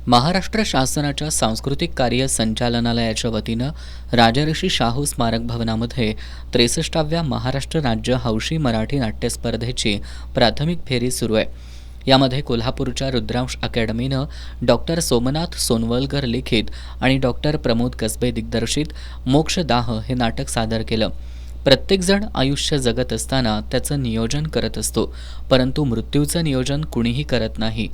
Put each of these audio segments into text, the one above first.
महाराष्ट्र शासनाच्या सांस्कृतिक कार्य संचालनालयाच्या वतीनं राजर्षी शाहू स्मारक भवनामध्ये 63व्या महाराष्ट्र राज्य हौशी मराठी नाट्य स्पर्धेची प्राथमिक फेरी सुरू आहे। यामध्ये कोल्हापूरच्या रुद्रांश अकॅडमीनं डॉक्टर सोमनाथ सोनवलकर लिखित आणि डॉक्टर प्रमोद कसबे दिग्दर्शित मोक्षदाह हे नाटक सादर केलं। प्रत्येकजण आयुष्य जगत असताना त्याचं नियोजन करत असतो, परंतु मृत्यूचं नियोजन कुणीही करत नाही।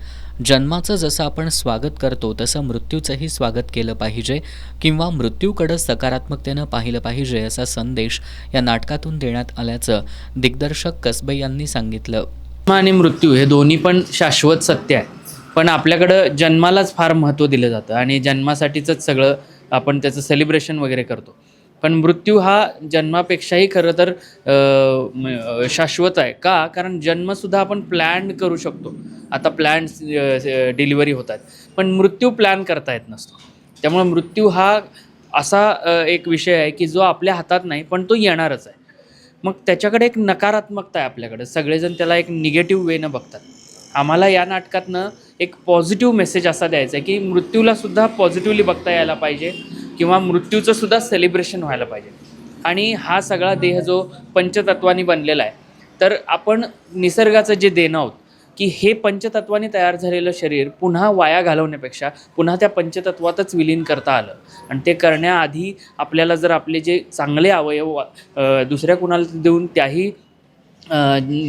जन्माचं जसं आपण स्वागत करतो तसं मृत्यूचंही स्वागत केलं पाहिजे किंवा मृत्यूकडे सकारात्मकतेनं पाहिलं पाहिजे असा संदेश या नाटकातून देण्यात आल्याचं दिग्दर्शक कसबे यांनी सांगितलं। जन्म आणि मृत्यू हे दोन्ही पण शाश्वत सत्य आहे, पण आपल्याकडं जन्मालाच फार महत्त्व दिलं जातं आणि जन्मासाठीच सगळं आपण त्याचं सेलिब्रेशन वगैरे करतो। पण मृत्यू हा जन्मापेक्षाही खरं तर शाश्वत आहे का? कारण जन्मसुद्धा आपण प्लॅन करू शकतो। आता प्लॅन डिलिव्हरी होतात, पण मृत्यू प्लॅन करता येत नसतो। त्यामुळे मृत्यू हा असा एक विषय आहे की जो आपल्या हातात नाही, पण तो येणारच आहे। मग त्याच्याकडे एक नकारात्मकता आहे आपल्याकडे, सगळेजण त्याला एक निगेटिव्ह वेनं बघतात। आम्हाला या नाटकातनं एक पॉझिटिव्ह मेसेज असा द्यायचा आहे की मृत्यूलासुद्धा पॉझिटिव्हली बघता यायला पाहिजे किंवा मृत्यूचं सुद्धा सेलिब्रेशन व्हायला पाहिजे। आणि हा सगळा देह जो पंचतत्वांनी बनलेला आहे, तर आपण निसर्गाचं जे देणं आहोत की हे पंचतत्वांनी तयार झालेलं शरीर पुन्हा वाया घालवण्यापेक्षा पुन्हा त्या पंचतत्वातच विलीन करता आलं। आणि ते करण्याआधी आपल्याला जर आपले जे चांगले अवयव दुसऱ्या कुणाला देऊन त्याही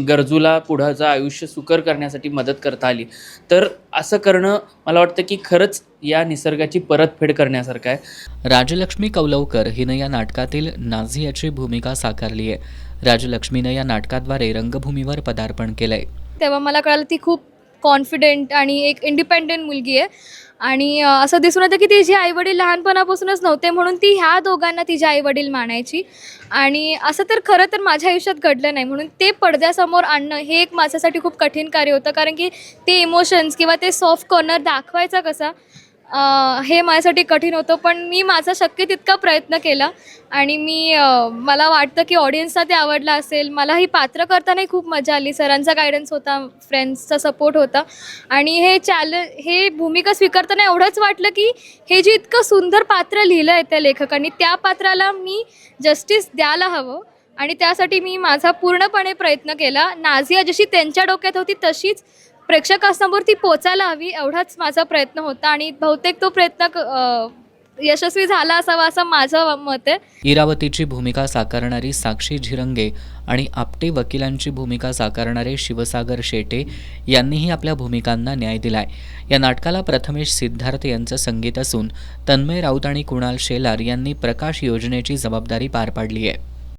गरजूला पुढचं आयुष्य सुकर करण्यासाठी मदत करता आली, तर असं करणं मला वाटतं की खरंच या निसर्गाची परतफेड करण्यासारखं आहे। राजलक्ष्मी कौलवकर हिनं या नाटकातील नाझियाची भूमिका साकारली आहे। राजलक्ष्मीनं या नाटकाद्वारे रंगभूमीवर पदार्पण केलंय। तेव्हा मला कळलं ती खूप कॉन्फिडेंट आणि एक इंडिपेंडेंट मुलगी आहे आणि असं दिसून येतं की तिचे आईवडील लहानपणापासूनच नव्हते, म्हणून ती ह्या दोघांना तिचे आईवडील मानायची। आणि असं तर खरं तर माझ्या आयुष्यात घडलं नाही, म्हणून ते पडद्यासमोर आणणं हे एक माझ्यासाठी खूप कठीण कार्य होतं, कारण की ते इमोशन्स किंवा ते सॉफ्ट कॉर्नर दाखवायचा कसा हे माझ्यासाठी कठीण होतं। पण मी माझा शक्य तितका प्रयत्न केला आणि मला वाटतं की ऑडियन्सला ते आवडलं असेल। मला ही पात्र करतानाही खूप मजा आली, सरांचा गायडन्स होता, फ्रेंड्सचा सपोर्ट होता आणि हे भूमिका स्वीकारताना एवढंच वाटलं की हे जे इतकं सुंदर पात्र लिहिलं आहे त्या लेखकांनी, त्या पात्राला मी जस्टिस द्यायला हवं आणि त्यासाठी मी माझा पूर्णपणे प्रयत्न केला। नाझिया जशी त्यांच्या डोक्यात होती तशीच प्रेक्षकांसमोर ती पोचायला हवी, एवढाच माझा प्रयत्न होता आणि बहुतेक तो प्रयत्न यशस्वी झाला असावा असं माझं मत आहे। इरावतीची भूमिका साकारणारी साक्षी झिरंगे आणि आपटे वकिलांची भूमिका साकारणारे शिवसागर शेटे यांनीही आपल्या भूमिकांना न्याय दिलाय। या नाटकाला प्रथमेश सिद्धार्थ यांचं संगीत असून तन्मय राऊत आणि कुणाल शेलार यांनी प्रकाश योजनेची जबाबदारी पार पाडली आहे।